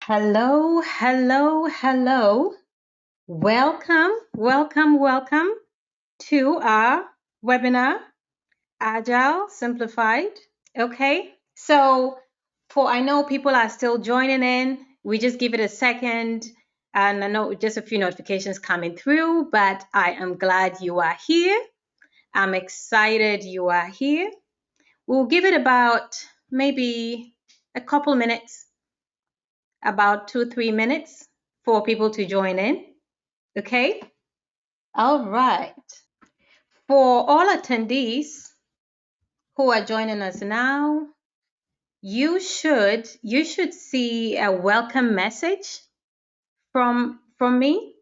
Hello, hello, hello. Welcome, welcome, welcome to our webinar, Agile Simplified. Okay, so I know people are still joining in. We just give it a second, and I know just a few notifications coming through, but I am glad you are here. I'm excited you are here. We'll give it about maybe a couple minutes, about 2-3 minutes for people to join in. Okay. All right. For all attendees who are joining us now, you should see a welcome message from me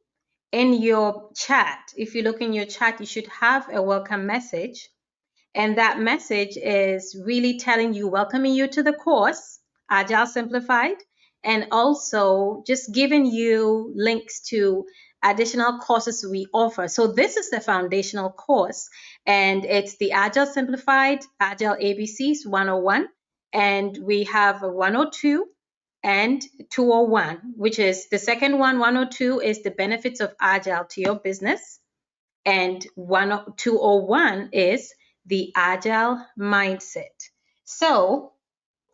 in your chat. If you look in your chat, you should have a welcome message. And that message is really telling you, welcoming you to the course, Agile Simplified, and also just giving you links to additional courses we offer. So this is the foundational course, and it's the Agile Simplified, Agile ABCs 101, and we have a 102 and 201, which is the second one. 102 is the benefits of Agile to your business, and 201 is the Agile Mindset. So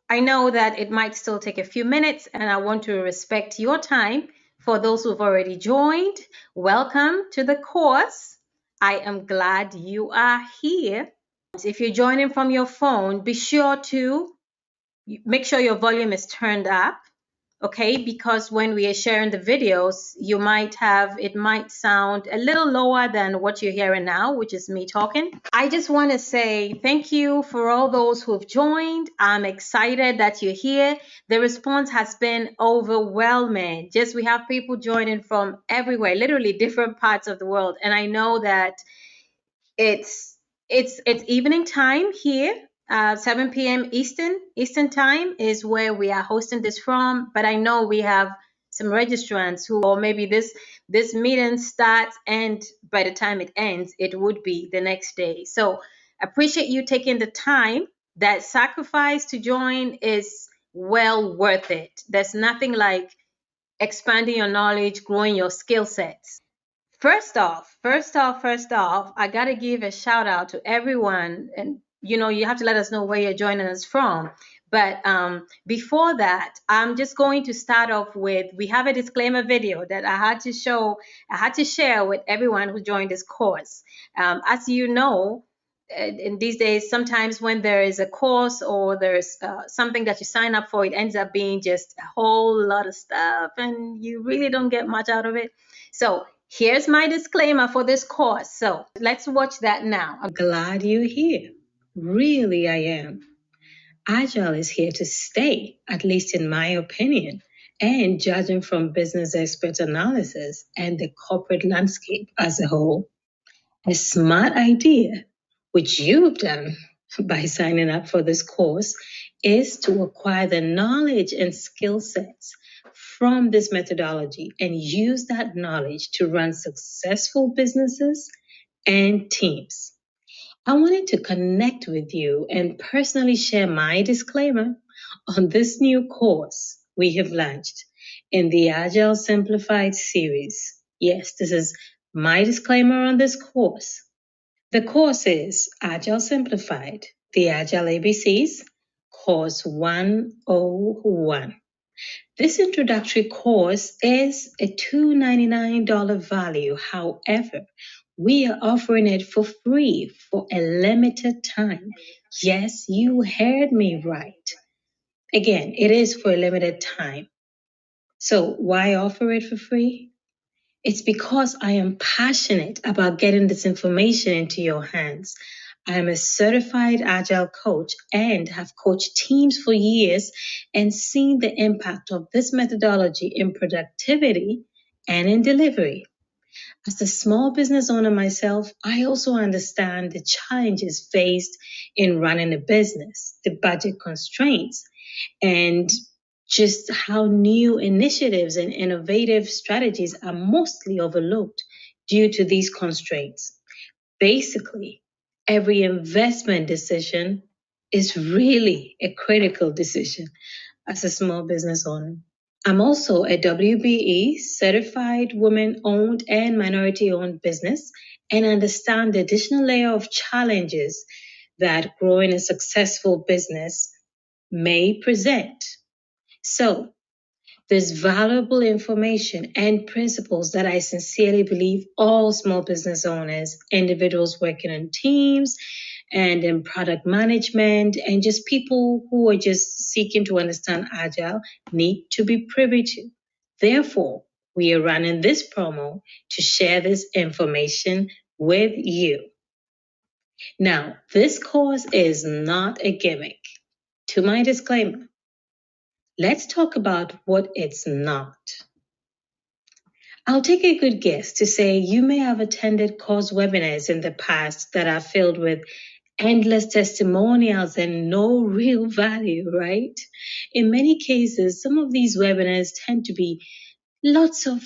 I know that it might still take a few minutes, and I want to respect your time. For those who've already joined, welcome to the course. I am glad you are here. If you're joining from your phone, be sure to make sure your volume is turned up. Okay, because when we are sharing the videos, it might sound a little lower than what you're hearing now, which is me talking. I just want to say thank you for all those who have joined. I'm excited that you're here. The response has been overwhelming. We have people joining from everywhere, literally different parts of the world. And I know that it's evening time here. 7 p.m. Eastern time is where we are hosting this from. But I know we have some registrants or maybe this meeting starts, and by the time it ends, it would be the next day. So appreciate you taking the time. That sacrifice to join is well worth it. There's nothing like expanding your knowledge, growing your skill sets. First off, I got to give a shout out to everyone. And, you have to let us know where you're joining us from. But before that, I'm just going to start off with, we have a disclaimer video that I had to share with everyone who joined this course. As you know, in these days, sometimes when there is a course or there's something that you sign up for, it ends up being just a whole lot of stuff and you really don't get much out of it. So here's my disclaimer for this course. So let's watch that now. I'm glad you're here. Really, I am. Agile is here to stay, at least in my opinion, and judging from business expert analysis and the corporate landscape as a whole. A smart idea, which you've done by signing up for this course, is to acquire the knowledge and skill sets from this methodology and use that knowledge to run successful businesses and teams. I wanted to connect with you and personally share my disclaimer on this new course we have launched in the Agile Simplified series. Yes, this is my disclaimer on this course. The course is Agile Simplified, the Agile ABCs Course 101. This introductory course is a $299 value. However, we are offering it for free for a limited time. Yes, you heard me right. Again, it is for a limited time. So why offer it for free? It's because I am passionate about getting this information into your hands. I am a certified Agile coach and have coached teams for years and seen the impact of this methodology in productivity and in delivery. As a small business owner myself, I also understand the challenges faced in running a business, the budget constraints, and just how new initiatives and innovative strategies are mostly overlooked due to these constraints. Basically, every investment decision is really a critical decision as a small business owner. I'm also a WBE certified women-owned and minority-owned business and understand the additional layer of challenges that growing a successful business may present. So, there's valuable information and principles that I sincerely believe all small business owners, individuals working in teams and in product management, and just people who are just seeking to understand Agile need to be privy to. Therefore, we are running this promo to share this information with you. Now, this course is not a gimmick. To my disclaimer, let's talk about what it's not. I'll take a good guess to say you may have attended course webinars in the past that are filled with endless testimonials and no real value, right? In many cases, some of these webinars tend to be lots of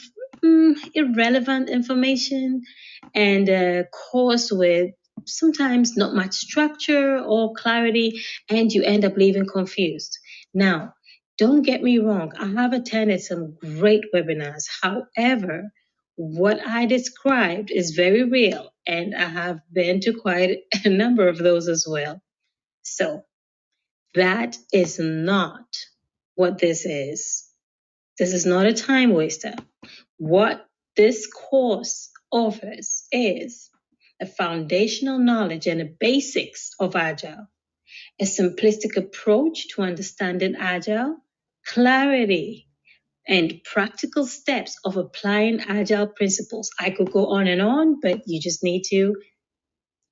irrelevant information and a course with sometimes not much structure or clarity, and you end up leaving confused. Now, don't get me wrong, I have attended some great webinars. However, what I described is very real, and I have been to quite a number of those as well. So, that is not what this is. This is not a time waster. What this course offers is a foundational knowledge and the basics of Agile, a simplistic approach to understanding Agile, clarity, and practical steps of applying Agile principles. I could go on, but you just need to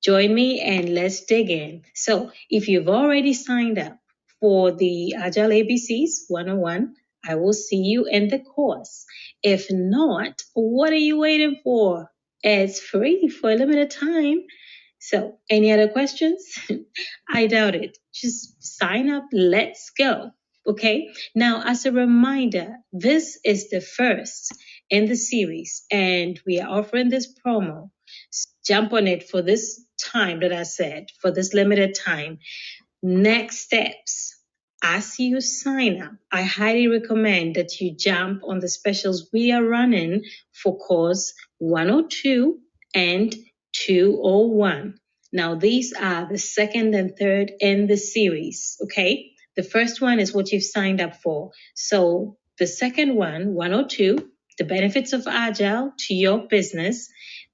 join me and let's dig in. So if you've already signed up for the Agile ABCs 101, I will see you in the course. If not, what are you waiting for? It's free for a limited time. So any other questions? I doubt it. Just sign up. Let's go. Okay. Now, as a reminder, this is the first in the series and we are offering this promo. Jump on it for this time that I said, for this limited time. Next steps. As you sign up, I highly recommend that you jump on the specials we are running for course 102 and 201. Now, these are the second and third in the series, okay? The first one is what you've signed up for. So the second one, 102, the benefits of Agile to your business.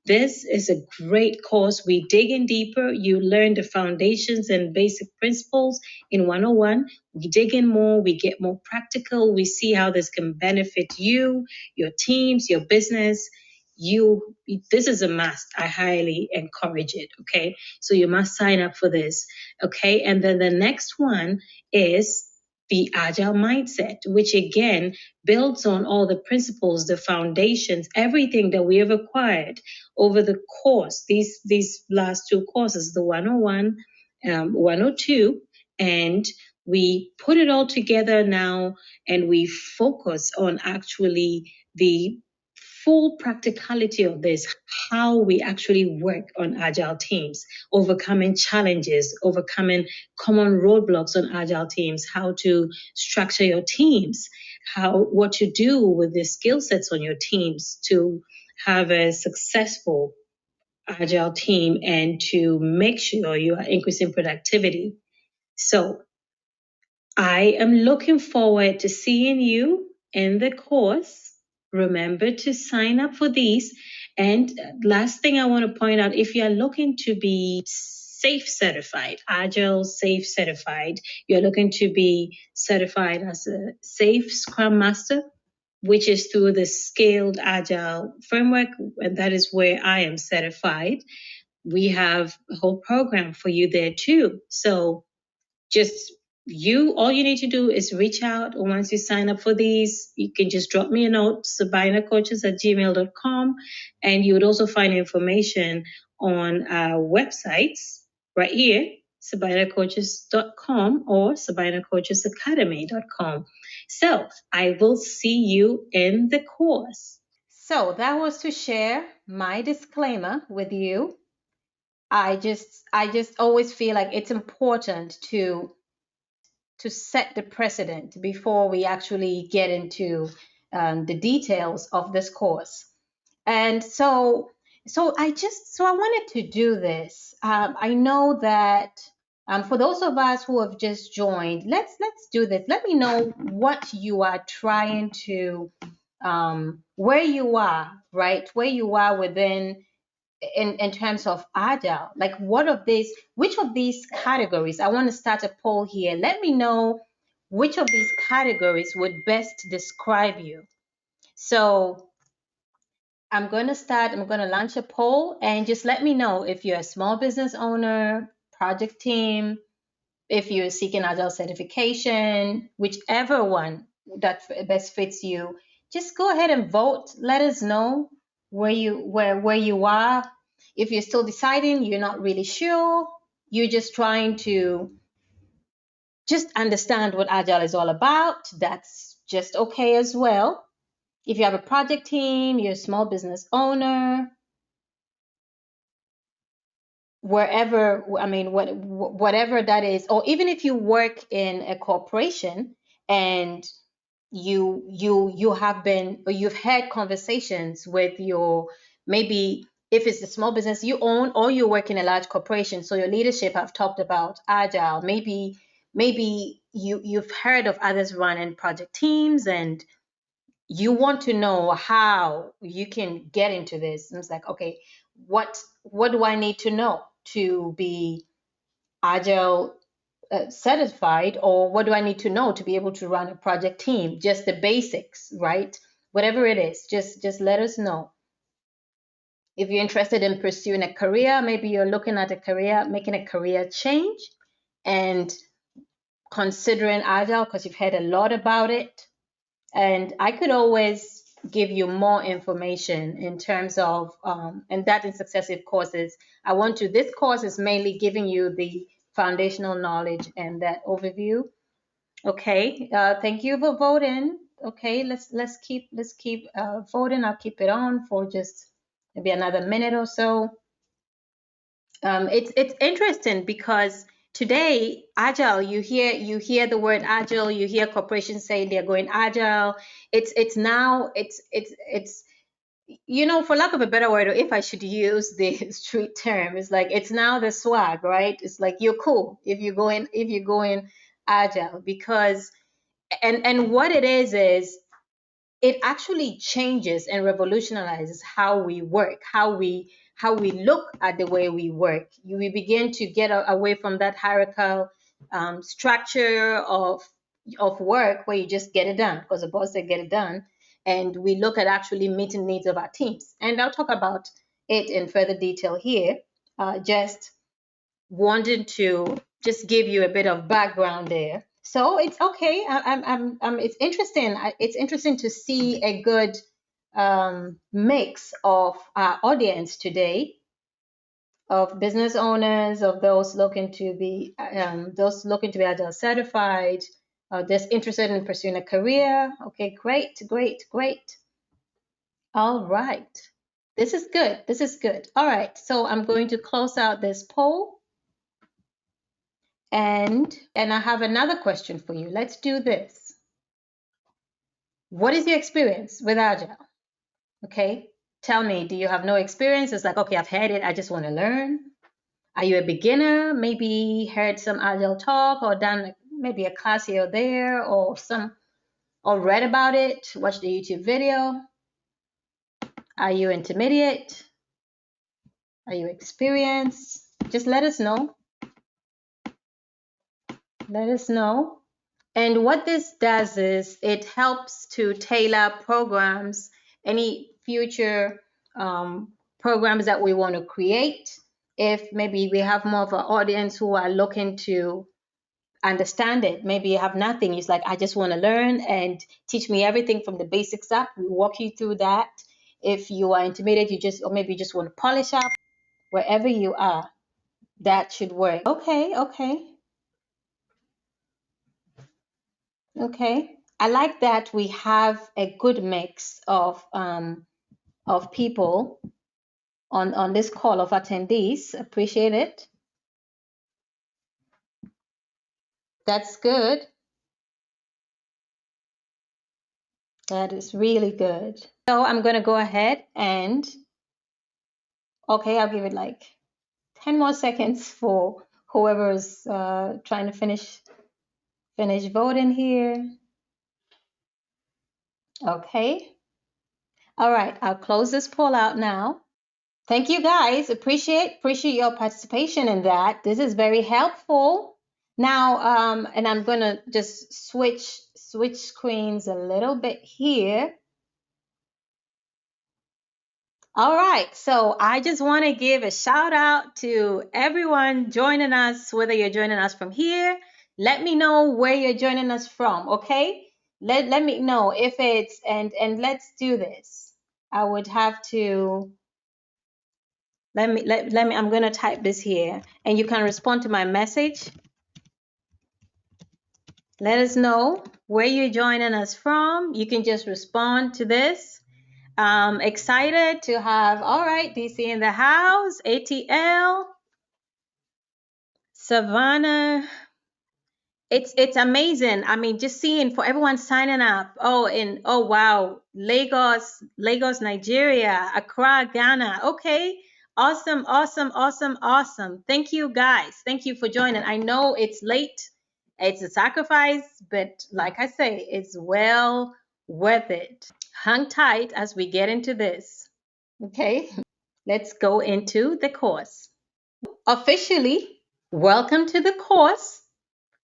This is a great course. We dig in deeper. You learn the foundations and basic principles in 101. We dig in more. We get more practical. We see how this can benefit you, your teams, your business. This is a must. I highly encourage it. Okay. So you must sign up for this. Okay. And then the next one is the Agile Mindset, which again builds on all the principles, the foundations, everything that we have acquired over the course, these last two courses, the 101, 102, and we put it all together now and we focus on actually the full practicality of this, how we actually work on Agile teams, overcoming challenges, overcoming common roadblocks on Agile teams, how to structure your teams, what to do with the skill sets on your teams to have a successful Agile team and to make sure you are increasing productivity. So I am looking forward to seeing you in the course. Remember to sign up for these. And last thing I want to point out, if you are looking to be SaFe certified, Agile SaFe certified, you're looking to be certified as a SaFe Scrum Master, which is through the Scaled Agile framework, and that is where I am certified. We have a whole program for you there too. So just all you need to do is reach out. Once you sign up for these, you can just drop me a note, sabinacoaches@gmail.com. And you would also find information on our websites right here, sabinacoaches.com or sabinacoachesacademy.com. So I will see you in the course. So that was to share my disclaimer with you. I just always feel like it's important to to set the precedent before we actually get into the details of this course. And so I wanted to do this. I know that for those of us who have just joined, let's do this. Let me know what you are trying to, where you are, right? Where you are within in terms of Agile. Like which of these categories? I want to start a poll here. Let me know which of these categories would best describe you. So I'm going to launch a poll, and just let me know if you're a small business owner, project team, if you're seeking Agile certification, whichever one that best fits you. Just go ahead and vote. Let us know where you are. If you're still deciding, you're not really sure, you're just trying to just understand what Agile is all about, that's just okay as well. If you have a project team, you're a small business owner, wherever, I mean, whatever that is, or even if you work in a corporation and you have been, or you've had conversations with your, maybe if it's a small business you own, or you work in a large corporation, so your leadership have talked about Agile. Maybe you've heard of others running project teams, and you want to know how you can get into this. And it's like, okay, what do I need to know to be Agile certified, or what do I need to know to be able to run a project team? Just the basics, right? Whatever it is, just let us know. If you're interested in pursuing a career, maybe you're looking at a career, making a career change and considering Agile because you've heard a lot about it. And I could always give you more information in terms of, and that in successive courses. This course is mainly giving you the foundational knowledge and that overview. Okay, thank you for voting. Okay, let's keep voting. I'll keep it on for just maybe another minute or so. It's interesting because today Agile, you hear the word Agile, you hear corporations saying they're going Agile. It's now for lack of a better word, or if I should use the street term, it's like it's now the swag, right? It's like you're cool if you're going Agile, because and what it is it actually changes and revolutionizes how we work, how we look at the way we work. We begin to get away from that hierarchical structure of work where you just get it done because the boss said get it done, and we look at actually meeting needs of our teams. And I'll talk about it in further detail here. Just wanted to just give you a bit of background there. So it's okay. It's interesting. It's interesting to see a good mix of our audience today, of business owners, of those looking to be Agile certified, just interested in pursuing a career. Okay, great. All right. This is good. All right. So I'm going to close out this poll. And I have another question for you. Let's do this. What is your experience with Agile? Okay, tell me, do you have no experience? It's like, okay, I've heard it, I just want to learn. Are you a beginner? Maybe heard some Agile talk or done maybe a class here or there, or read about it, watched the YouTube video. Are you intermediate? Are you experienced? Just let us know. Let us know. And what this does is it helps to tailor programs, any future programs that we want to create. If maybe we have more of an audience who are looking to understand it, maybe you have nothing. It's like, I just want to learn, and teach me everything from the basics up. We walk you through that. If you are intermediate, or maybe you just want to polish up, wherever you are, that should work. Okay. I like that we have a good mix of people on this call, of attendees. Appreciate it. That's good. That is really good. So I'm going to go ahead and, okay, I'll give it like 10 more seconds for whoever is trying to finish voting here. Okay. All right, I'll close this poll out now. Thank you guys. Appreciate your participation in that. This is very helpful. Now, and I'm gonna just switch screens a little bit here. All right, so I just want to give a shout out to everyone joining us, whether you're joining us from here. Let me know where you're joining us from, okay? Let me know if it's, and let's do this. I would have to, let me, I'm going to type this here and you can respond to my message. Let us know where you're joining us from. You can just respond to this. Excited to have, all right, DC in the house, ATL, Savannah. It's amazing. I mean, just seeing for everyone signing up. Oh, and oh wow, Lagos, Nigeria, Accra, Ghana. Okay, awesome, awesome, awesome, awesome. Thank you guys. Thank you for joining. I know it's late. It's a sacrifice, but like I say, it's well worth it. Hang tight as we get into this. Okay, let's go into the course. Officially, welcome to the course,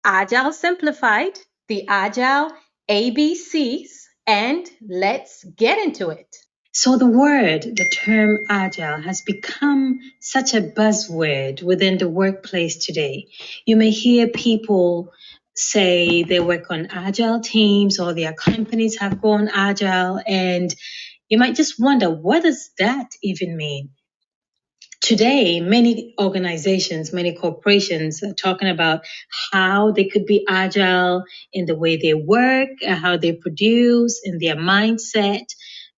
Agile Simplified, the Agile ABCs, and let's get into it. So the term Agile has become such a buzzword within the workplace today. You may hear people say they work on Agile teams or their companies have gone Agile, and you might just wonder, what does that even mean? Today, many organizations, many corporations are talking about how they could be agile in the way they work, how they produce, in their mindset.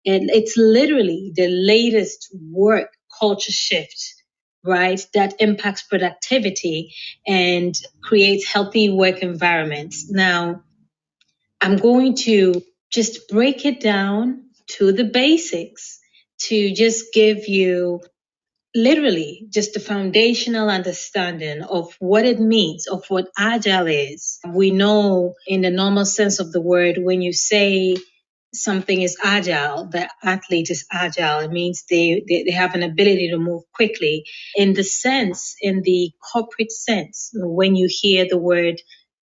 And it's literally the latest work culture shift, right? That impacts productivity and creates healthy work environments. Now, I'm going to just break it down to the basics to just give you literally just a foundational understanding of what it means, of what agile is. We know in the normal sense of the word, when you say something is agile, the athlete is agile, it means they have an ability to move quickly. In the corporate sense, when you hear the word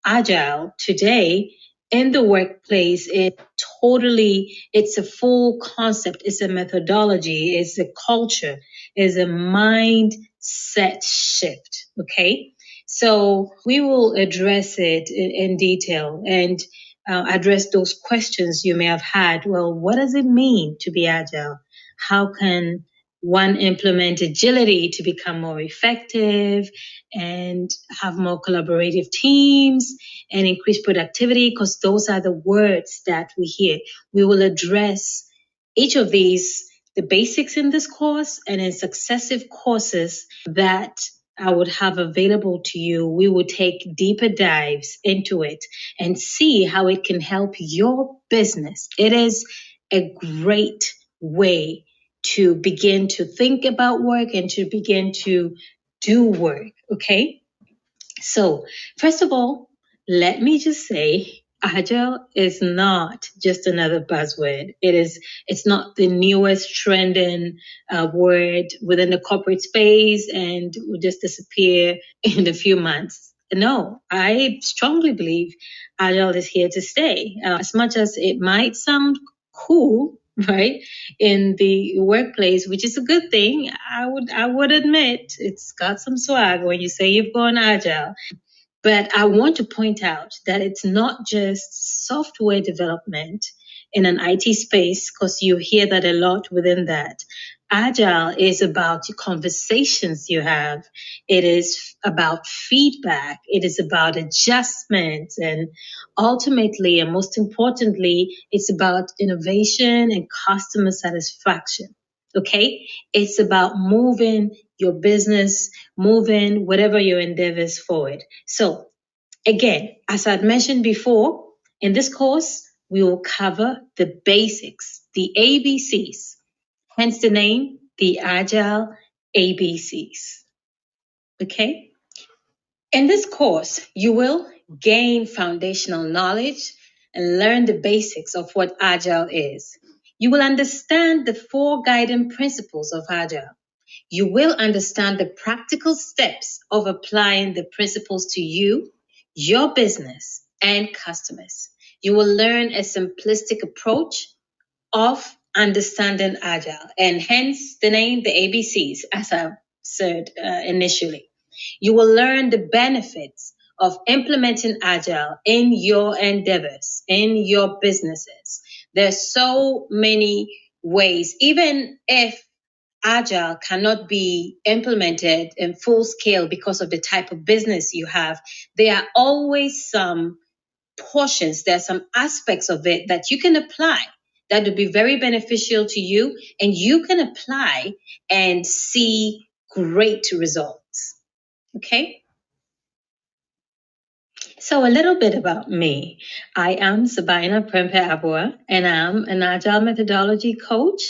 agile today, in the workplace, it's a full concept, it's a methodology, it's a culture, is a mindset shift. Okay. So we will address it in detail and address those questions you may have had. Well, what does it mean to be agile? How can one implement agility to become more effective and have more collaborative teams and increase productivity? Because those are the words that we hear. We will address each of these, the basics in this course and in successive courses that I would have available to you. We will take deeper dives into it and see how it can help your business. It is a great way to begin to think about work and to begin to do work. Okay. So first of all, let me just say, Agile is not just another buzzword. It's not the newest trending word within the corporate space and will just disappear in a few months. No, I strongly believe Agile is here to stay. As much as it might sound cool, right, in the workplace, which is a good thing, I would admit it's got some swag when you say you've gone Agile. But I want to point out that it's not just software development in an IT space, because you hear that a lot within that. Agile is about the conversations you have. It is about feedback. It is about adjustments. And ultimately, and most importantly, it's about innovation and customer satisfaction. Okay? It's about moving your business, moving whatever your endeavors forward. So again, As I'd mentioned before, in this course, we will cover the basics, the ABCs, hence the name, the Agile ABCs. Okay? In this course, you will gain foundational knowledge and learn the basics of what Agile is. You will understand the 4 guiding principles of Agile. You will understand the practical steps of applying the principles to you, your business, and customers. You will learn a simplistic approach of understanding Agile, and hence the name, the ABCs, as I said initially. You will learn the benefits of implementing Agile in your endeavors, in your businesses. There's so many ways, even if Agile cannot be implemented in full scale because of the type of business you have, there are always some portions, there are some aspects of it that you can apply that would be very beneficial to you, and you can apply and see great results. Okay? So a little bit about me. I am Sabina Prempe-Abua, and I'm an Agile methodology coach.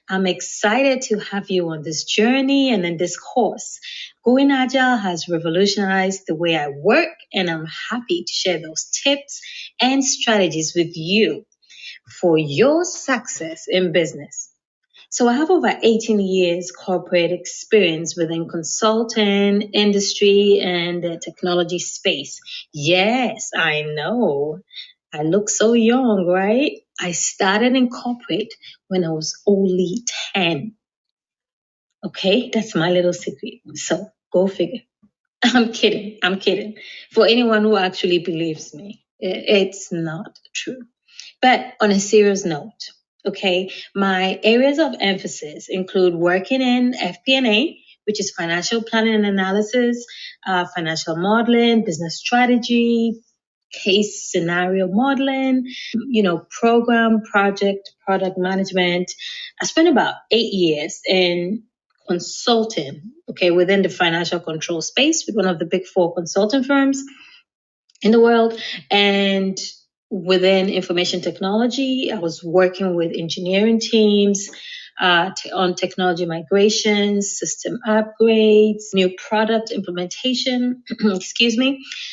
I'm excited to have you on this journey and in this course. Going Agile has revolutionized the way I work, and I'm happy to share those tips and strategies with you for your success in business. So I have over 18 years corporate experience within consulting, industry, and the technology space. Yes, I know. I look so young, right? I started in corporate when I was only 10. Okay, that's my little secret. So go figure. I'm kidding. For anyone who actually believes me, it's not true. But on a serious note, okay, my areas of emphasis include working in FP&A, which is financial planning and analysis, financial modeling, business strategy, case scenario modeling, program, project, product management. I spent about 8 years in consulting, okay, within the financial control space with one of the big 4 consulting firms in the world. And within information technology, I was working with engineering teams on technology migrations, system upgrades, new product implementation,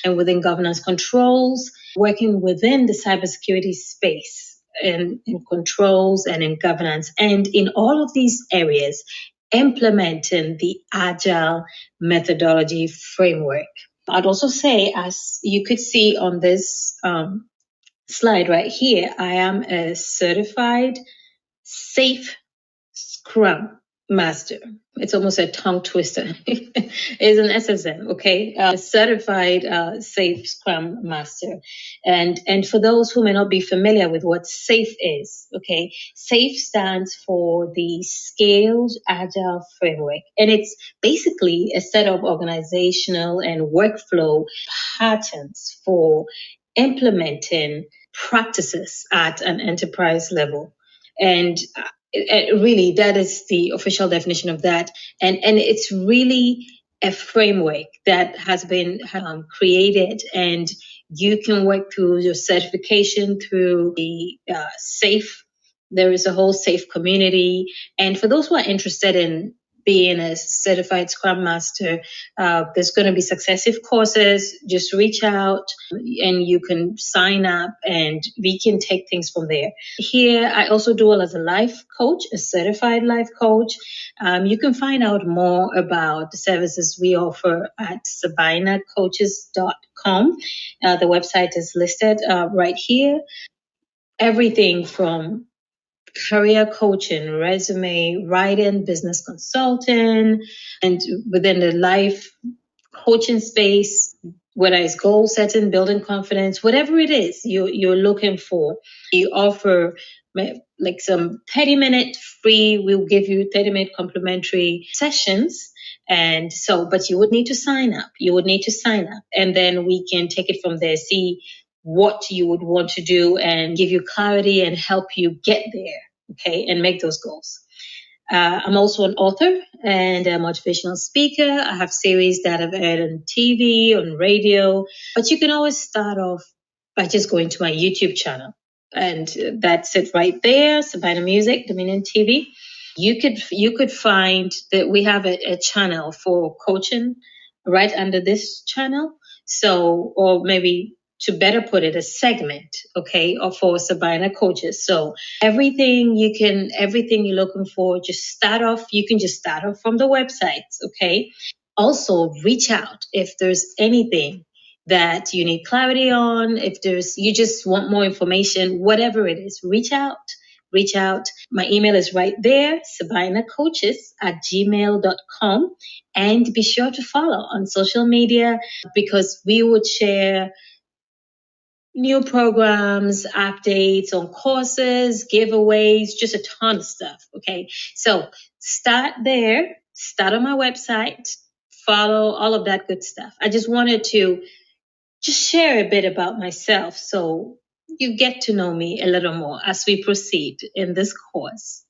and within governance controls, working within the cybersecurity space in controls and in governance. And in all of these areas, implementing the Agile methodology framework. I'd also say, as you could see on this slide right here, I am a certified SaFe Scrum Master. It's almost a tongue twister. It's an SSM, okay? Certified SaFe Scrum Master. And for those who may not be familiar with what SaFe is, okay? SaFe stands for the Scaled Agile Framework. And it's basically a set of organizational and workflow patterns for implementing practices at an enterprise level. And really, that is the official definition of that. And it's really a framework that has been created, and you can work through your certification through the SaFe. There is a whole SaFe community. And for those who are interested in being a certified Scrum Master, there's going to be successive courses. Just reach out and you can sign up and we can take things from there. Here, I also do as a life coach, a certified life coach. You can find out more about the services we offer at sabinacoaches.com. The website is listed right here. Everything from career coaching, resume writing, business consulting, and within the life coaching space, whether it's goal setting, building confidence, whatever it is you're looking for, you offer like some 30-minute free, we'll give you 30-minute complimentary sessions. And so, but you would need to sign up. And then we can take it from there, see what you would want to do and give you clarity and help you get there, okay, and make those goals. I'm also an author and a motivational speaker. I have series that have aired on TV, on radio, but you can always start off by just going to my YouTube channel. And that's it right there, Sabina Music, DominionTV. You could find that we have a channel for coaching right under this channel. So, or maybe to better put it, a segment, okay, or for Sabina coaches. So everything you're looking for, you can just start off from the websites, okay? Also reach out if there's anything that you need clarity on, you just want more information, whatever it is, reach out. My email is right there, sabinacoaches@gmail.com. And be sure to follow on social media because we would share new programs, updates on courses, giveaways, just a ton of stuff. Okay. So start there, start on my website, follow all of that good stuff. I just wanted to just share a bit about myself so you get to know me a little more as we proceed in this course.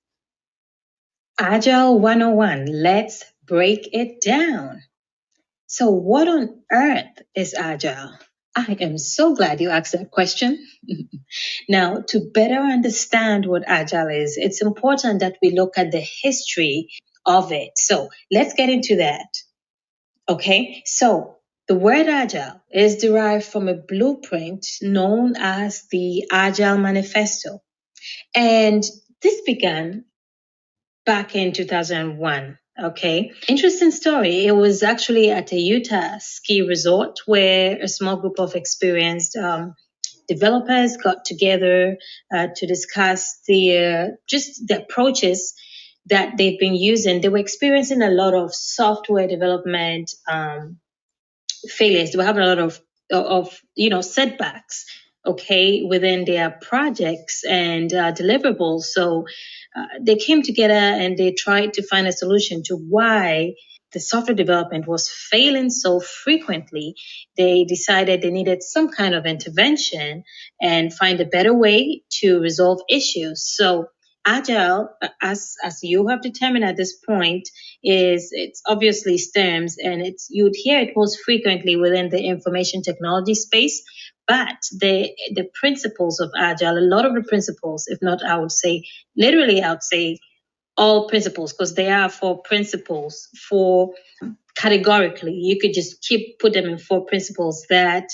Agile 101, let's break it down. So what on earth is Agile? I am so glad you asked that question. Now, to better understand what Agile is, it's important that we look at the history of it. So let's get into that. Okay, so the word Agile is derived from a blueprint known as the Agile Manifesto. And this began back in 2001. Okay. Interesting story. It was actually at a Utah ski resort where a small group of experienced developers got together to discuss the approaches that they've been using. They were experiencing a lot of software development failures. They were having a lot of setbacks, okay, within their projects and deliverables. So they came together and they tried to find a solution to why the software development was failing so frequently. They decided they needed some kind of intervention and find a better way to resolve issues. So Agile, as you have determined at this point, it's obviously stems, and you would hear it most frequently within the information technology space. But the principles of Agile, a lot of the principles, if not, I would say all principles, because they are 4 principles for categorically. You could just put them in 4 principles that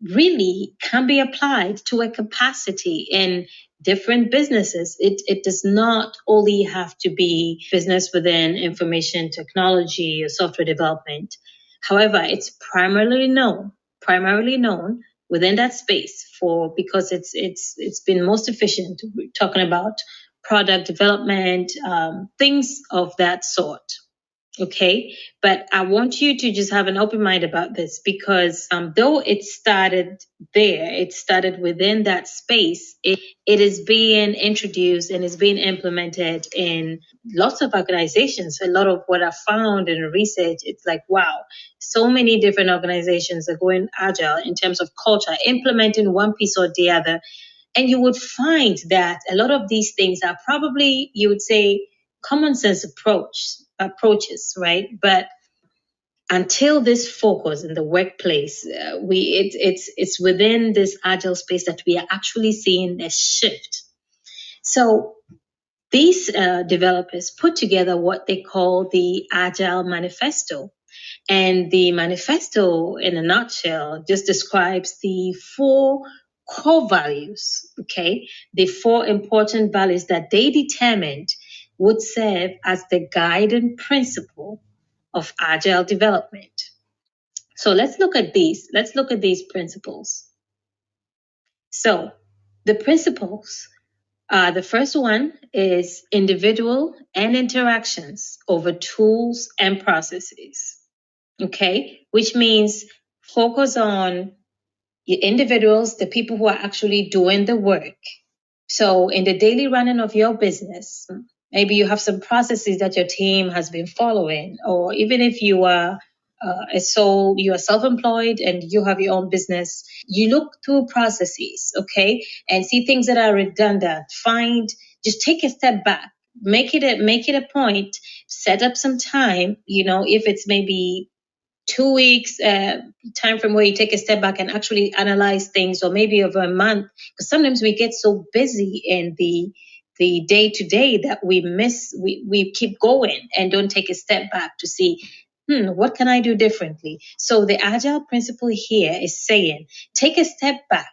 really can be applied to a capacity in different businesses. It does not only have to be business within information technology or software development. However, it's primarily known within that space because it's been most efficient. We're talking about product development, things of that sort. Okay, but I want you to just have an open mind about this because though it started within that space, it is being introduced and is being implemented in lots of organizations. A lot of what I found in research, it's like, wow, so many different organizations are going Agile in terms of culture, implementing one piece or the other. And you would find that a lot of these things are probably, you would say, common sense approaches, right? But until this focus in the workplace, it's within this Agile space that we are actually seeing a shift. So these developers put together what they call the Agile Manifesto. And the manifesto, in a nutshell, just describes the 4 core values, okay? The 4 important values that they determined would serve as the guiding principle of Agile development. So let's look at these. Let's look at these principles. So the principles, the first one is individual and interactions over tools and processes. Okay, which means focus on your individuals, the people who are actually doing the work. So in the daily running of your business, maybe you have some processes that your team has been following, or even if you are you are self-employed and you have your own business, you look through processes, okay, and see things that are redundant. Just take a step back. make it a point, set up some time, if it's maybe 2 weeks time frame where you take a step back and actually analyze things, or maybe over a month, because sometimes we get so busy in the day to day that we keep going and don't take a step back to see, what can I do differently? So the agile principle here is saying, take a step back,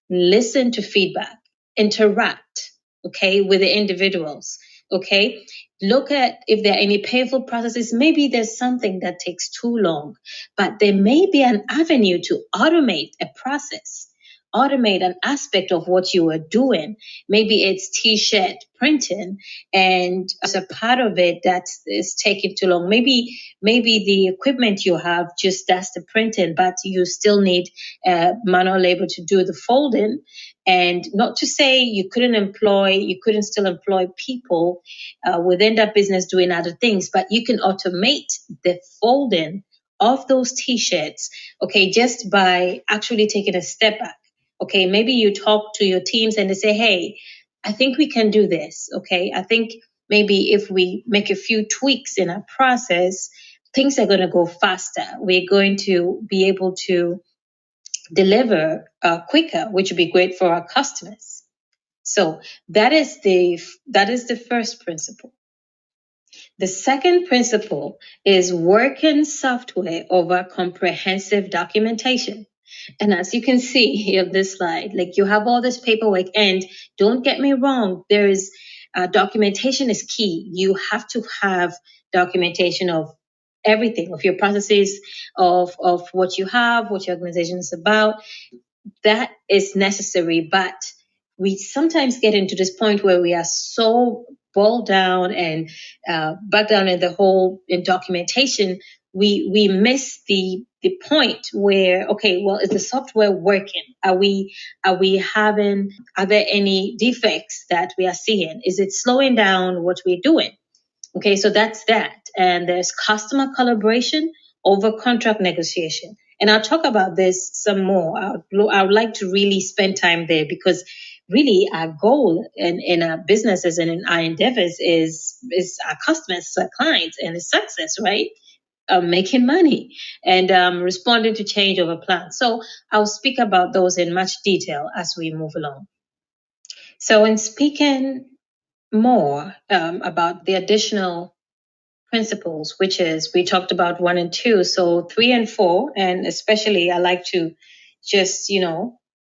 listen to feedback, interact, okay, with the individuals, okay? Look at if there are any painful processes. Maybe there's something that takes too long, but there may be an avenue to automate a process, automate an aspect of what you are doing. Maybe it's t-shirt printing, and as a part of it that is taking too long. Maybe the equipment you have just does the printing, but you still need manual labor to do the folding. And not to say you couldn't still employ people within that business doing other things, but you can automate the folding of those t-shirts, okay, just by actually taking a step back. Okay, maybe you talk to your teams and they say, hey, I think we can do this. Okay, I think maybe if we make a few tweaks in our process, things are going to go faster. We're going to be able to deliver quicker, which would be great for our customers. So that is the first principle. The second principle is working software over comprehensive documentation. And as you can see here on this slide, like, you have all this paperwork, and don't get me wrong, there is documentation is key. You have to have documentation of everything, of your processes, of what you have, what your organization is about. That is necessary, but we sometimes get into this point where we are so bogged down and bogged down in the whole in documentation, we miss the point where, okay, well, is the software working? Are there any defects that we are seeing? Is it slowing down what we're doing? Okay, so that's that. And there's customer collaboration over contract negotiation. And I'll talk about this some more. I would like to really spend time there, because really our goal in our businesses and in our endeavors is our customers, our clients, and the success, right? Making money and responding to change over plans. So I'll speak about those in much detail as we move along. So in speaking more about the additional principles, which is, we talked about 1 and 2, so 3 and 4, and especially I like to just,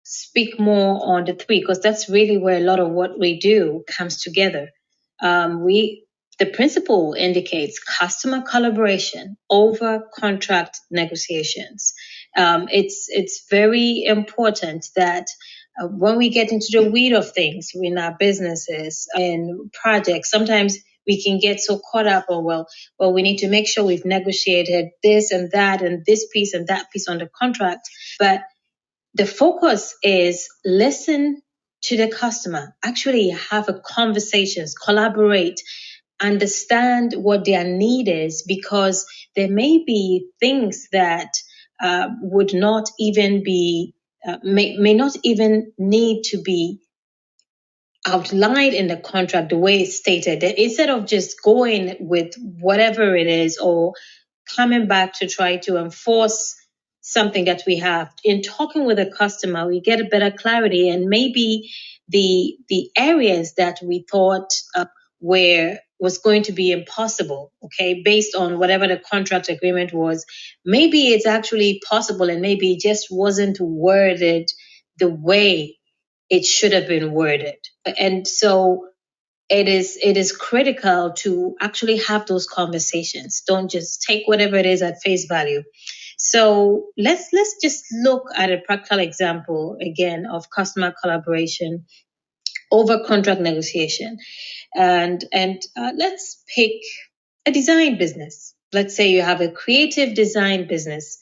speak more on the 3, because that's really where a lot of what we do comes together. The principle indicates customer collaboration over contract negotiations. It's very important that when we get into the weed of things in our businesses and projects, sometimes we can get so caught up, well, we need to make sure we've negotiated this and that and this piece and that piece on the contract. But the focus is listen to the customer, actually have a conversations, collaborate, understand what their need is, because there may be things that would not even be, may not even need to be outlined in the contract the way it's stated. Instead of just going with whatever it is or coming back to try to enforce something that we have, in talking with a customer, we get a better clarity, and maybe the areas that we thought was going to be impossible, okay, based on whatever the contract agreement was, maybe it's actually possible, and maybe it just wasn't worded the way it should have been worded. And so it is critical to actually have those conversations. Don't just take whatever it is at face value. So let's just look at a practical example again of customer collaboration over contract negotiation. And let's pick a design business. Let's say you have a creative design business,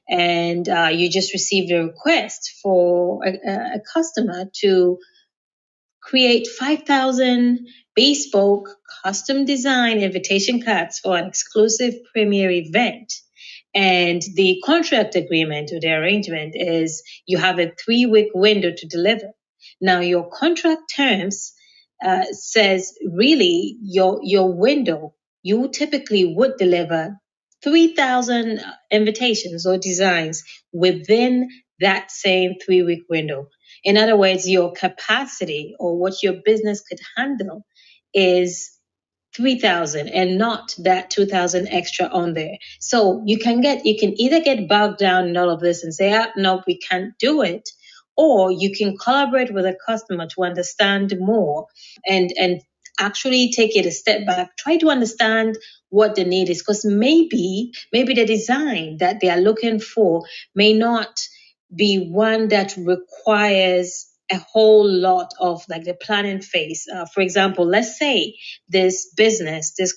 and you just received a request for a customer to create 5,000 bespoke custom design invitation cards for an exclusive premier event. And the contract agreement or the arrangement is you have a 3-week window to deliver. Now, your contract terms says really your window, you typically would deliver 3,000 invitations or designs within that same 3-week window. In other words, your capacity or what your business could handle is 3,000 and not that 2,000 extra on there. So you can either get bogged down in all of this and say, no, we can't do it. Or you can collaborate with a customer to understand more and actually take it a step back. Try to understand what the need is, because maybe the design that they are looking for may not be one that requires a whole lot of like the planning phase. For example, let's say this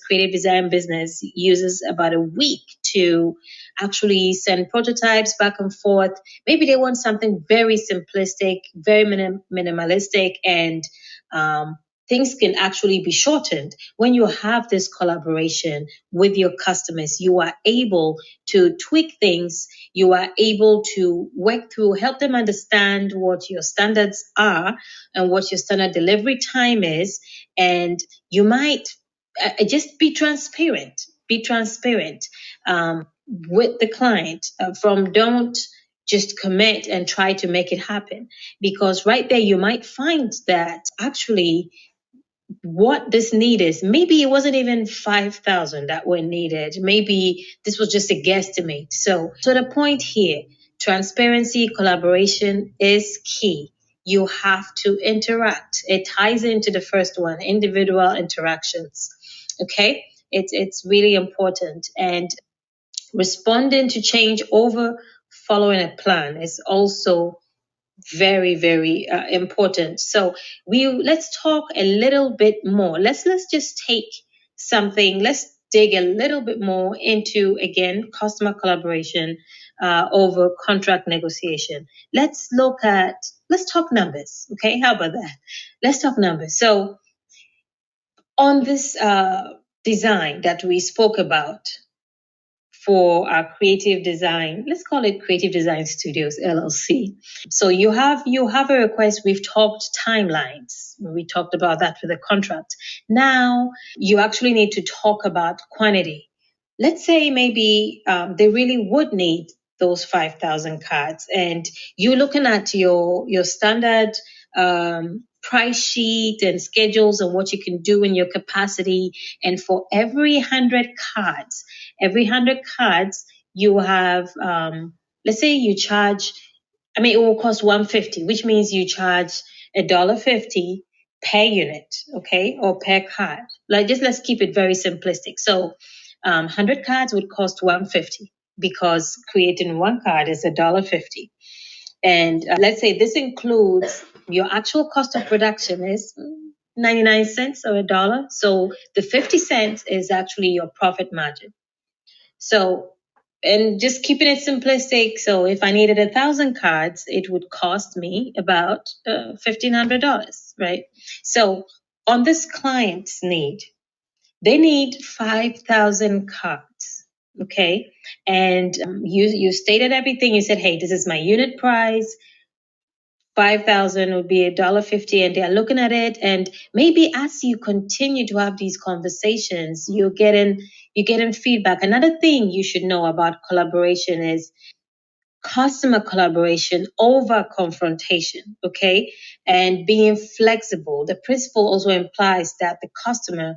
creative design business uses about a week to actually send prototypes back and forth. Maybe they want something very simplistic, very minimalistic, and things can actually be shortened. When you have this collaboration with your customers, you are able to tweak things. You are able to work through, help them understand what your standards are and what your standard delivery time is. And you might just be transparent. Be transparent with the client. Don't just commit and try to make it happen, because right there you might find that actually what this need is. Maybe it wasn't even 5,000 that were needed. Maybe this was just a guesstimate. So the point here, transparency, collaboration is key. You have to interact. It ties into the first one, individual interactions. Okay? It's really important. And responding to change over following a plan is also very, very important. So let's talk a little bit more. Let's just take something. Let's dig a little bit more into, again, customer collaboration over contract negotiation. Let's talk numbers. Okay, how about that? Let's talk numbers. So on this design that we spoke about for our creative design, let's call it Creative Design Studios LLC. So you have a request. We've talked timelines. We talked about that with the contract. Now you actually need to talk about quantity. Let's say maybe they really would need those 5,000 cards, and you're looking at your standard price sheet and schedules and what you can do in your capacity. And for every 100 cards, you have, let's say you charge, it will cost $150, which means you charge $1.50 per unit, okay, or per card. Let's keep it very simplistic. So 100 cards would cost $150 because creating one card is $1.50. And let's say this includes your actual cost of production is 99 cents or $1. So the 50 cents is actually your profit margin. So, and just keeping it simplistic. So if I needed 1,000 cards, it would cost me about $1,500, right? So on this client's need, they need 5,000 cards. Okay. And you stated everything. You said, hey, this is my unit price. 5,000 would be $1.50, and they're looking at it. And maybe as you continue to have these conversations, you're getting feedback. Another thing you should know about collaboration is customer collaboration over confrontation, okay? And being flexible. The principle also implies that the customer,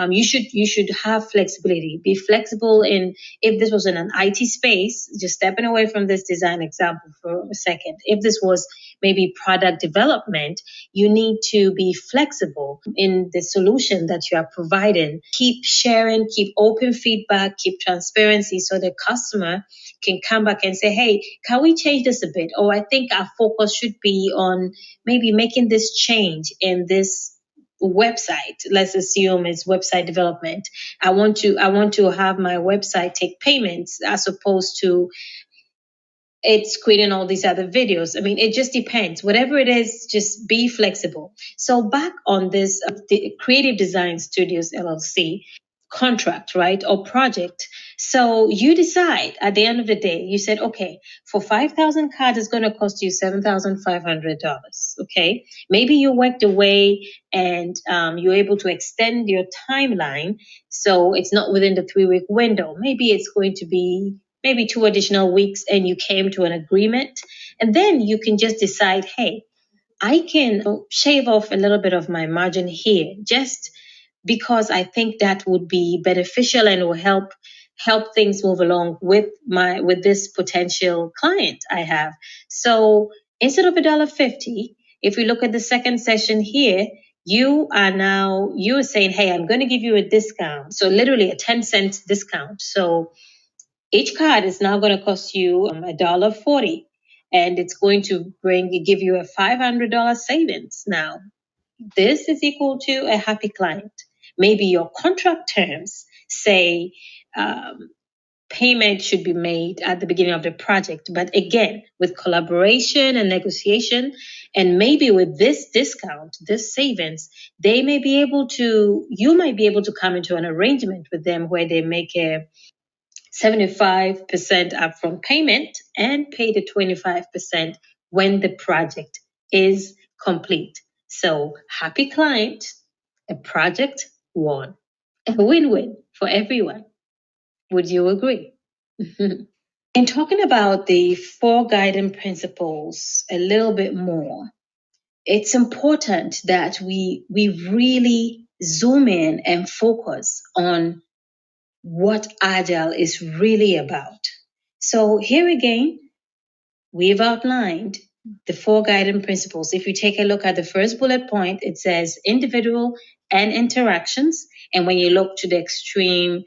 you should have flexibility. Be flexible in, if this was in an IT space, just stepping away from this design example for a second. If this was maybe product development, you need to be flexible in the solution that you are providing. Keep sharing, keep open feedback, keep transparency, so the customer can come back and say, hey, can we change this a bit? Or I think our focus should be on maybe making this change in this website. Let's assume it's website development. I want to have my website take payments as opposed to it's creating all these other videos. It just depends. Whatever it is, just be flexible. So back on this Creative Design Studios LLC contract, right, or project. So you decide at the end of the day, you said, okay, for 5,000 cards, it's going to cost you $7,500. Okay. Maybe you worked away and you're able to extend your timeline. So it's not within the 3-week window. Maybe it's going to be maybe 2 additional weeks and you came to an agreement. And then you can just decide, hey, I can shave off a little bit of my margin here just because I think that would be beneficial and will help things move along with this potential client I have. So instead of $1.50, if we look at the second session here, you're saying, hey, I'm going to give you a discount. So literally a 10-cent discount. So each card is now going to cost you $1.40, and it's going to give you a $500 savings. Now, this is equal to a happy client. Maybe your contract terms say payment should be made at the beginning of the project, but again, with collaboration and negotiation, and maybe with this discount, this savings, you might be able to come into an arrangement with them where they make a 75% upfront payment and pay the 25% when the project is complete. So happy client, a project won, a win-win for everyone. Would you agree? In talking about the 4 guiding principles a little bit more, it's important that we really zoom in and focus on what Agile is really about. So here again, we've outlined the 4 guiding principles. If you take a look at the first bullet point, it says individual and interactions. And when you look to the extreme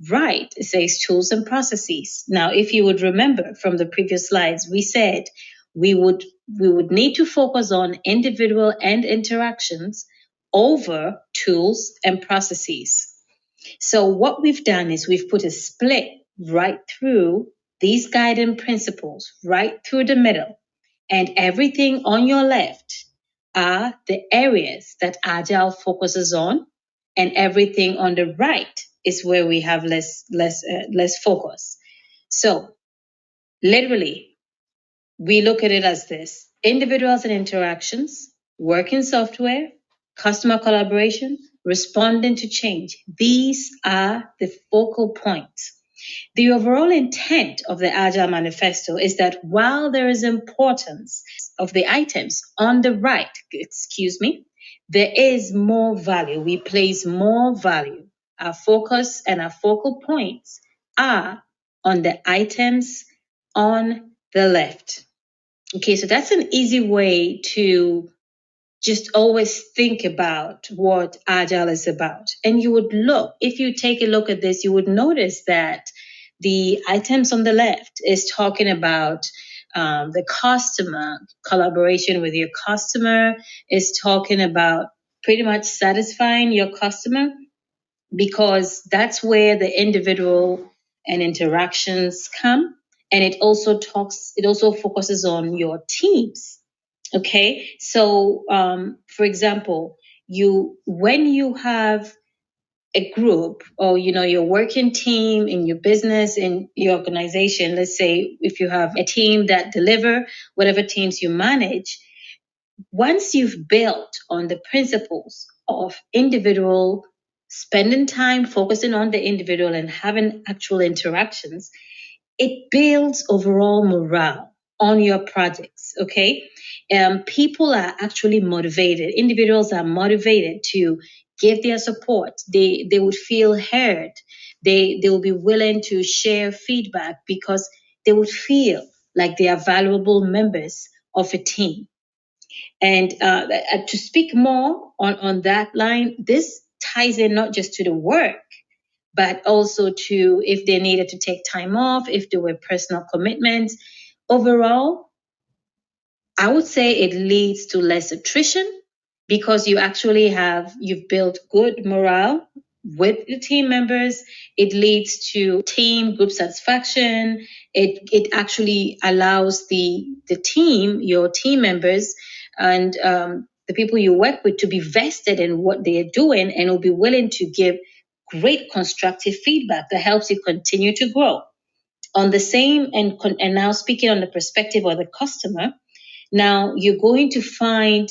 right, it says tools and processes. Now, if you would remember from the previous slides, we said we would need to focus on individual and interactions over tools and processes. So what we've done is we've put a split right through these guiding principles, right through the middle. And everything on your left are the areas that Agile focuses on. And everything on the right is where we have less focus. So literally, we look at it as this: individuals and interactions, working software, customer collaboration, responding to change. These are the focal points. The overall intent of the Agile Manifesto is that while there is importance of the items on the right, there is more value. We place more value. Our focus and our focal points are on the items on the left. Okay, so that's an easy way to just always think about what Agile is about. And if you take a look at this, you would notice that the items on the left is talking about the customer, collaboration with your customer, is talking about pretty much satisfying your customer, because that's where the individual and interactions come. And it also focuses on your teams. Okay, so for example, when you have a group, or your working team in your business, in your organization, let's say if you have a team that deliver whatever teams you manage, once you've built on the principles of individual spending time focusing on the individual and having actual interactions, it builds overall morale on your projects. Okay, people are actually motivated. Individuals are motivated to give their support. They would feel heard. They will be willing to share feedback because they would feel like they are valuable members of a team. And to speak more on that line, this ties in not just to the work, but also to if they needed to take time off, if there were personal commitments. Overall, I would say it leads to less attrition because you've built good morale with the team members. It leads to group satisfaction. It actually allows the team, your team members, and the people you work with to be vested in what they are doing and will be willing to give great constructive feedback that helps you continue to grow. On the same, and now speaking on the perspective of the customer, now you're going to find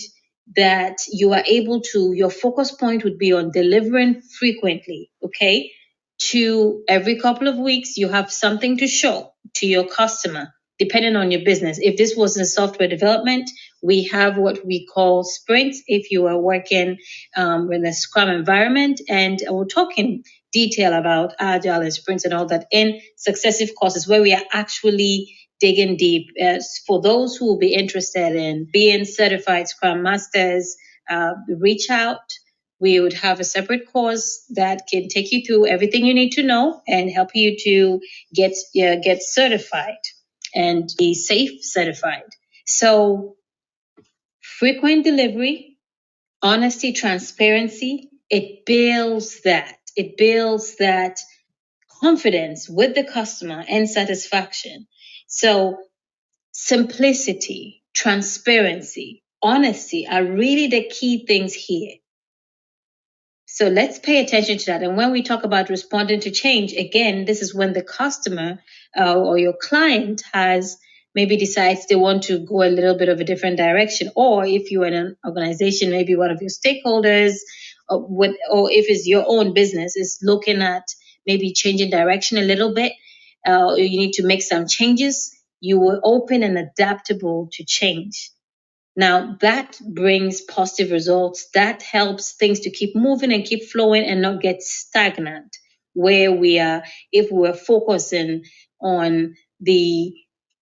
that you are able to, your focus point would be on delivering frequently, okay? To every couple of weeks, you have something to show to your customer, depending on your business. If this was in software development, we have what we call sprints if you are working in a Scrum environment. And we'll talk in detail about Agile and sprints and all that in successive courses where we are actually digging deep. For those who will be interested in being certified Scrum Masters, reach out. We would have a separate course that can take you through everything you need to know and help you to get certified and be SaFe certified. So frequent delivery, honesty, transparency, it builds that. It builds that confidence with the customer and satisfaction. So simplicity, transparency, honesty are really the key things here. So let's pay attention to that. And when we talk about responding to change, again, this is when the customer or your client has maybe decides they want to go a little bit of a different direction. Or if you're in an organization, maybe one of your stakeholders, or if it's your own business, is looking at maybe changing direction a little bit. You need to make some changes. You will open and adaptable to change. Now that brings positive results. That helps things to keep moving and keep flowing and not get stagnant where we are. If we're focusing on the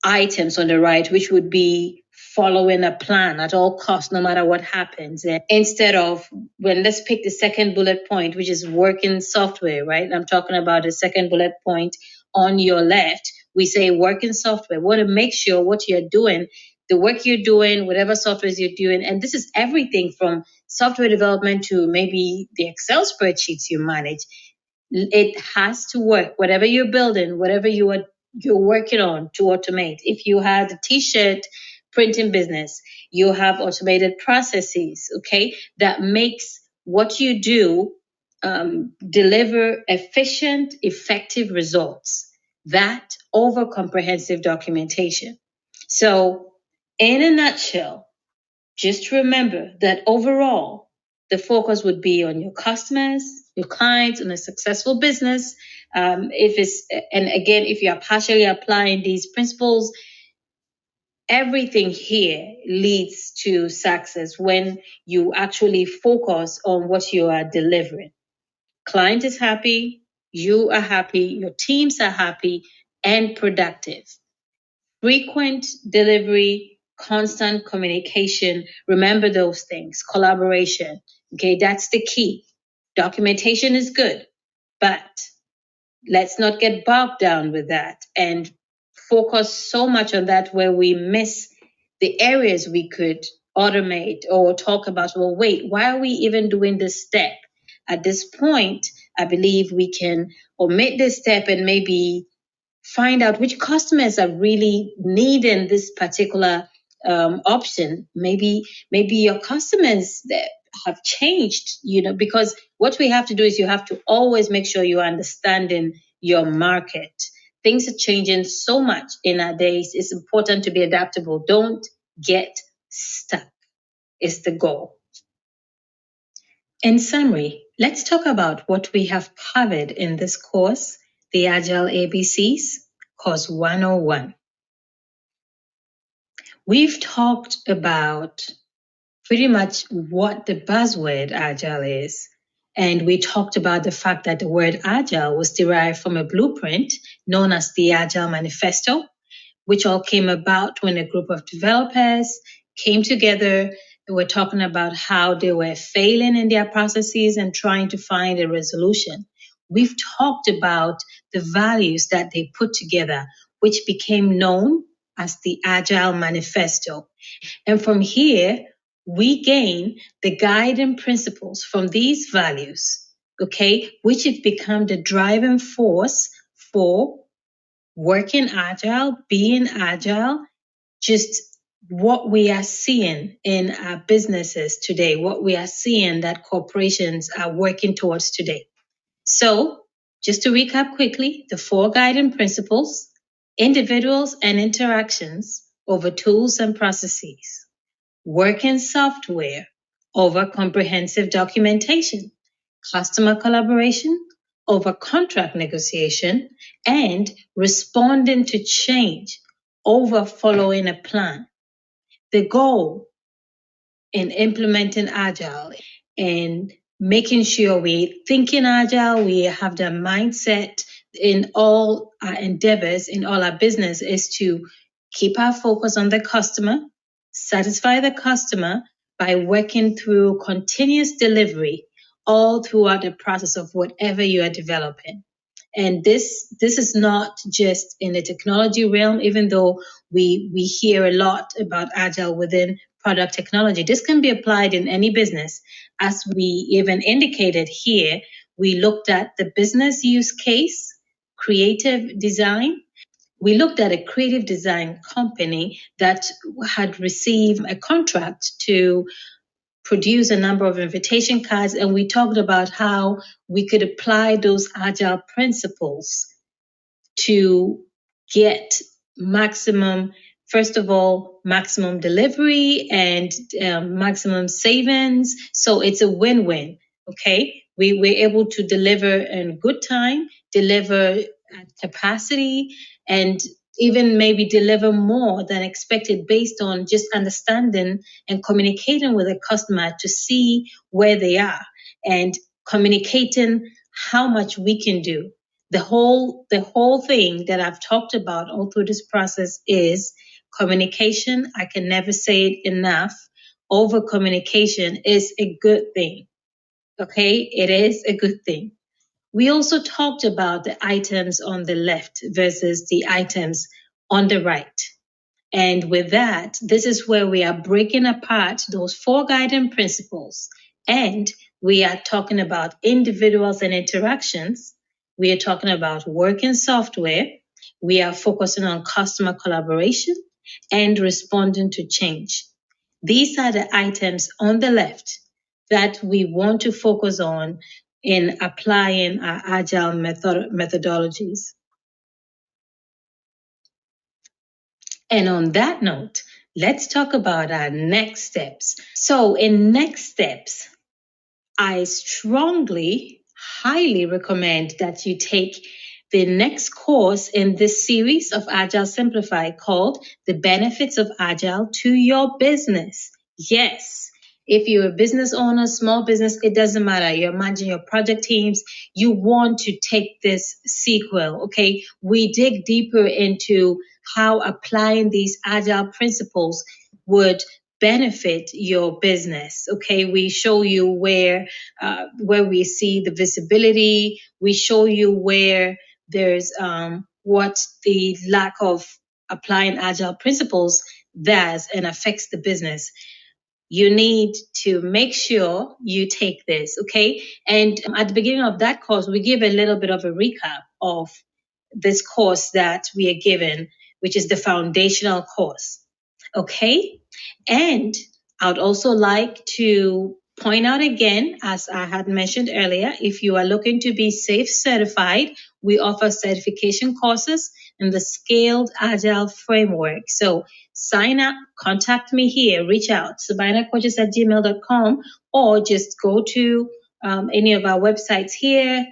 items on the right, which would be following a plan at all costs, no matter what happens. And instead of, let's pick the second bullet point, which is working software, right? I'm talking about the second bullet point on your left. We say working software. We want to make sure what you're doing, the work you're doing, whatever software you're doing, and this is everything from software development to maybe the Excel spreadsheets you manage. It has to work. Whatever you're building, whatever you're working on to automate. If you had a t-shirt printing business, you have automated processes, okay, that makes what you do deliver efficient, effective results. That over comprehensive documentation. So in a nutshell, just remember that overall, the focus would be on your customers, your clients, and a successful business. And again, if you are partially applying these principles, everything here leads to success when you actually focus on what you are delivering. Client is happy, you are happy, your teams are happy and productive. Frequent delivery, constant communication. Remember those things. Collaboration. Okay, that's the key. Documentation is good, but let's not get bogged down with that and focus so much on that where we miss the areas we could automate or talk about. Well, wait, why are we even doing this step? At this point, I believe we can omit this step and maybe find out which customers are really needing this particular option. Maybe your customers that have changed, because what we have to do is you have to always make sure you're understanding your market. Things are changing so much in our days. It's important to be adaptable. Don't get stuck is the goal. In summary, let's talk about what we have covered in this course, the Agile ABCs Course 101. We've talked about pretty much what the buzzword Agile is. And we talked about the fact that the word Agile was derived from a blueprint known as the Agile Manifesto, which all came about when a group of developers came together. They were talking about how they were failing in their processes and trying to find a resolution. We've talked about the values that they put together, which became known as the Agile Manifesto. And from here, we gain the guiding principles from these values, okay, which have become the driving force for working agile, being agile, just what we are seeing in our businesses today, what we are seeing that corporations are working towards today. So, just to recap quickly, the 4 guiding principles: individuals and interactions over tools and processes, working software over comprehensive documentation, customer collaboration over contract negotiation, and responding to change over following a plan. The goal in implementing Agile and making sure we thinking Agile, we have the mindset in all our endeavors, in all our business, is to keep our focus on the customer, satisfy the customer by working through continuous delivery all throughout the process of whatever you are developing. And this is not just in the technology realm, even though we hear a lot about Agile within product technology. This can be applied in any business. As we even indicated here, we looked at the business use case, creative design. We looked at a creative design company that had received a contract to produce a number of invitation cards, and we talked about how we could apply those Agile principles to get maximum, first of all, maximum delivery and maximum savings. So it's a win-win. Okay, we were able to deliver in good time, deliver at capacity, and even maybe deliver more than expected based on just understanding and communicating with a customer to see where they are and communicating how much we can do. The whole thing that I've talked about all through this process is communication. I can never say it enough. Over communication is a good thing. Okay, it is a good thing. We also talked about the items on the left versus the items on the right. And with that, this is where we are breaking apart those 4 guiding principles. And we are talking about individuals and interactions. We are talking about working software. We are focusing on customer collaboration and responding to change. These are the items on the left that we want to focus on in applying our Agile methodologies. And on that note, let's talk about our next steps. So in next steps, I strongly, highly recommend that you take the next course in this series of Agile Simplified called The Benefits of Agile to Your Business. Yes. If you're a business owner, small business, it doesn't matter. You're managing your project teams. You want to take this sequel, okay? We dig deeper into how applying these Agile principles would benefit your business. Okay, we show you where we see the visibility. We show you where there's what the lack of applying Agile principles does and affects the business. You need to make sure you take this, okay? And at the beginning of that course, we give a little bit of a recap of this course that we are given, which is the foundational course, okay? And I would also like to point out again, as I had mentioned earlier, if you are looking to be SaFe certified, we offer certification courses in the Scaled Agile framework. So sign up, contact me here, reach out, sabinacoaches@gmail.com, or just go to any of our websites here,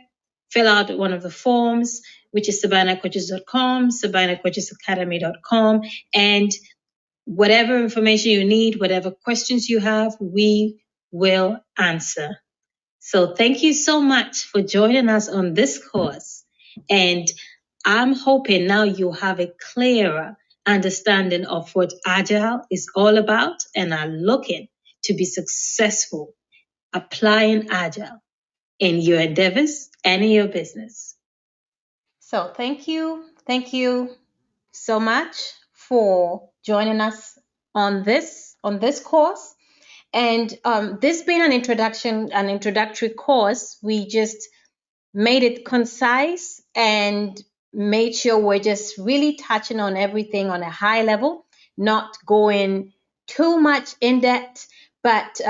fill out one of the forms, which is sabinacoaches.com, sabinacoachesacademy.com, and whatever information you need, whatever questions you have, we will answer. So thank you so much for joining us on this course. And I'm hoping now you have a clearer understanding of what Agile is all about and are looking to be successful applying Agile in your endeavors and in your business. So thank you. Thank you so much for joining us on this course. And this being an introductory course, we just made it concise and made sure we're just really touching on everything on a high level, not going too much in depth, But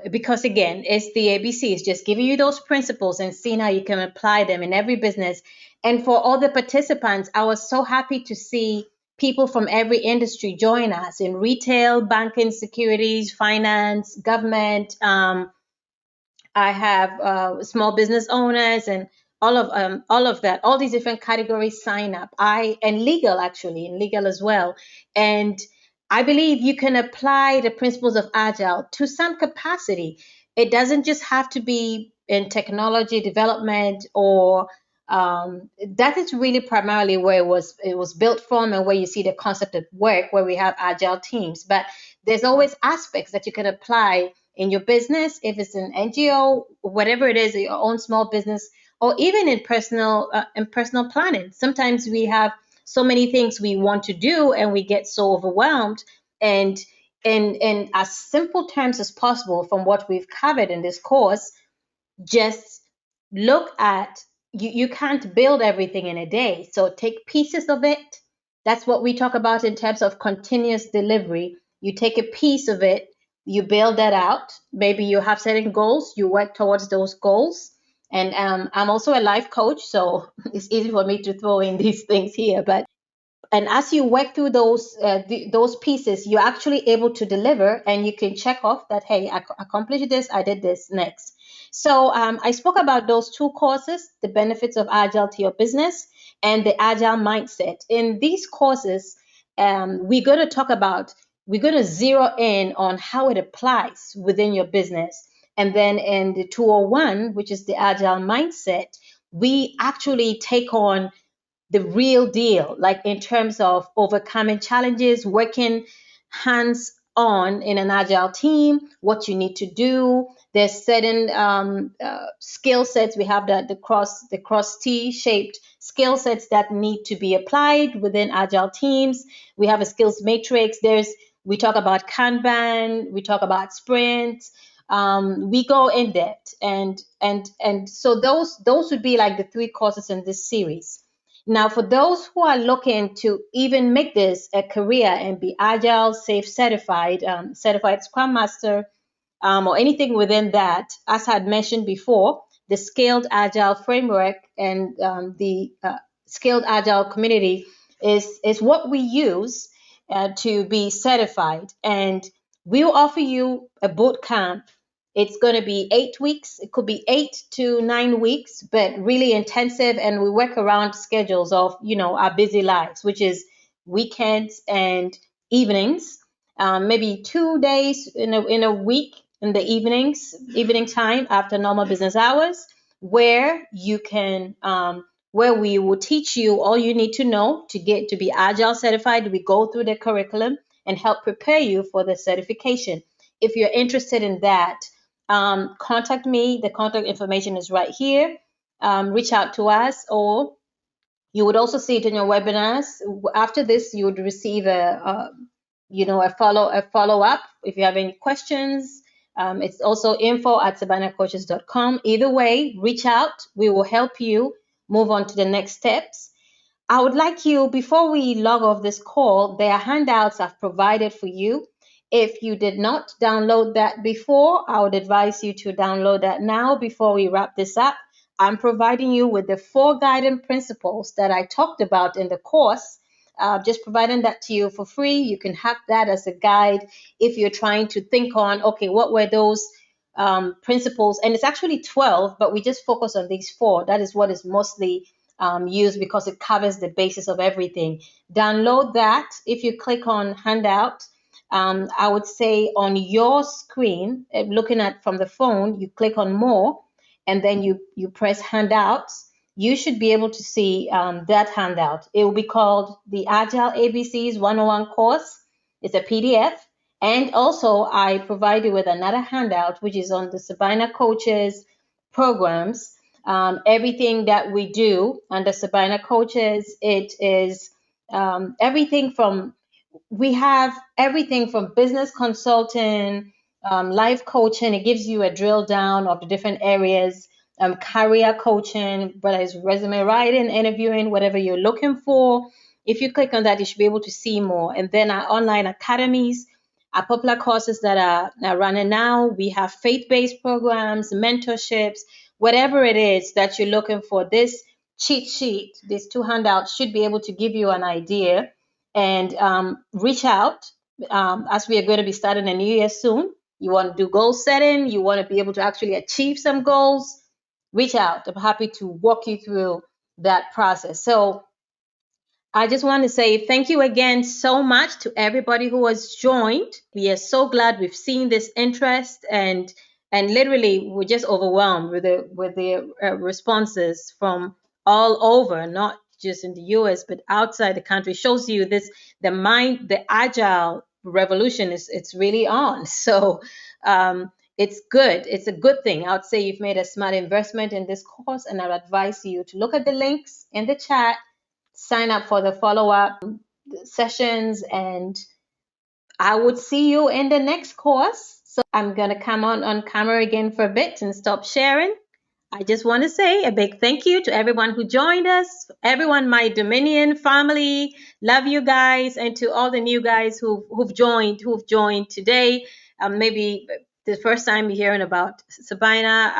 because again, it's the ABCs, just giving you those principles and seeing how you can apply them in every business. And for all the participants, I was so happy to see people from every industry join us in retail, banking, securities, finance, government. I have small business owners and all of that, all these different categories sign up. And legal, actually, in legal as well. And I believe you can apply the principles of Agile to some capacity. It doesn't just have to be in technology development, or that is really primarily where it was built from, and where you see the concept of work, where we have Agile teams. But there's always aspects that you can apply in your business, if it's an NGO, whatever it is, your own small business, or even in personal planning. Sometimes we have so many things we want to do, and we get so overwhelmed. And in as simple terms as possible, from what we've covered in this course, just look at, you can't build everything in a day. So take pieces of it. That's what we talk about in terms of continuous delivery. You take a piece of it, you build that out. Maybe you have certain goals, you work towards those goals. And I'm also a life coach, so it's easy for me to throw in these things here. But and as you work through those pieces, you're actually able to deliver, and you can check off that, hey, I accomplished this, I did this next. So I spoke about those two courses, the benefits of Agile to your business and the Agile Mindset. In these courses, we're going to zero in on how it applies within your business. And then in the 201, which is the Agile Mindset, we actually take on the real deal, like in terms of overcoming challenges, working hands on in an agile team, what you need to do. There's certain skill sets. We have the cross T shaped skill sets that need to be applied within agile teams. We have a skills matrix. We talk about Kanban, we talk about sprints. We go in depth, and so those would be like the three courses in this series. Now, for those who are looking to even make this a career and be Agile SaFe certified, certified Scrum Master, or anything within that, as I had mentioned before, the Scaled Agile framework and the Scaled Agile community is what we use to be certified. And we'll offer you a boot camp. It's going to be 8 weeks. It could be 8 to 9 weeks, but really intensive. And we work around schedules of, our busy lives, which is weekends and evenings. Maybe 2 days in a week in the evening time after normal business hours, where you can, where we will teach you all you need to know to get to be Agile certified. We go through the curriculum and help prepare you for the certification. If you're interested in that, contact me. The contact information is right here. Reach out to us, or you would also see it in your webinars. After this, you would receive a follow up if you have any questions. It's also info@sabinacoaches.com. Either way, reach out. We will help you move on to the next steps. I would like you, before we log off this call, there are handouts I've provided for you. If you did not download that before, I would advise you to download that now before we wrap this up. I'm providing you with the 4 guiding principles that I talked about in the course. Just providing that to you for free. You can have that as a guide if you're trying to think on, okay, what were those principles? And it's actually 12, but we just focus on these 4. That is what is mostly used because it covers the basis of everything. Download that. If you click on handout, I would say on your screen, looking at from the phone, you click on more, and then you press handouts. You should be able to see that handout. It will be called the Agile ABCs 101 course. It's a PDF. And also, I provide you with another handout, which is on the Sabina Coaches programs. Everything that we do under Sabina Coaches, it is everything from, we have everything from business consulting, life coaching. It gives you a drill down of the different areas, career coaching, whether it's resume writing, interviewing, whatever you're looking for. If you click on that, you should be able to see more. And then our online academies, our popular courses that are running now. We have faith-based programs, mentorships, whatever it is that you're looking for. This cheat sheet, these 2 handouts should be able to give you an idea. And reach out as we are going to be starting a new year soon. You want to do goal setting, you want to be able to actually achieve some goals, reach out. I'm happy to walk you through that process. So I just want to say thank you again so much to everybody who has joined. We are so glad we've seen this interest, and literally we're just overwhelmed with the responses from all over, not just in the US but outside the country. Shows you this, the agile revolution is, it's really on. So it's good. It's a good thing. I would say you've made a smart investment in this course, and I'd advise you to look at the links in the chat, sign up for the follow-up sessions, and I would see you in the next course. So I'm going to come on camera again for a bit and stop sharing. I just want to say a big thank you to everyone who joined us, everyone, my Dominion family, love you guys, and to all the new guys who've joined today. Maybe the first time you're hearing about Sabina.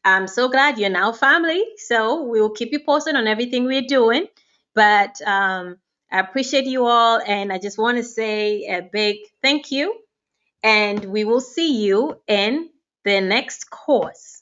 I'm so glad you're now family. So we will keep you posted on everything we're doing. But I appreciate you all, and I just want to say a big thank you. And we will see you in the next course.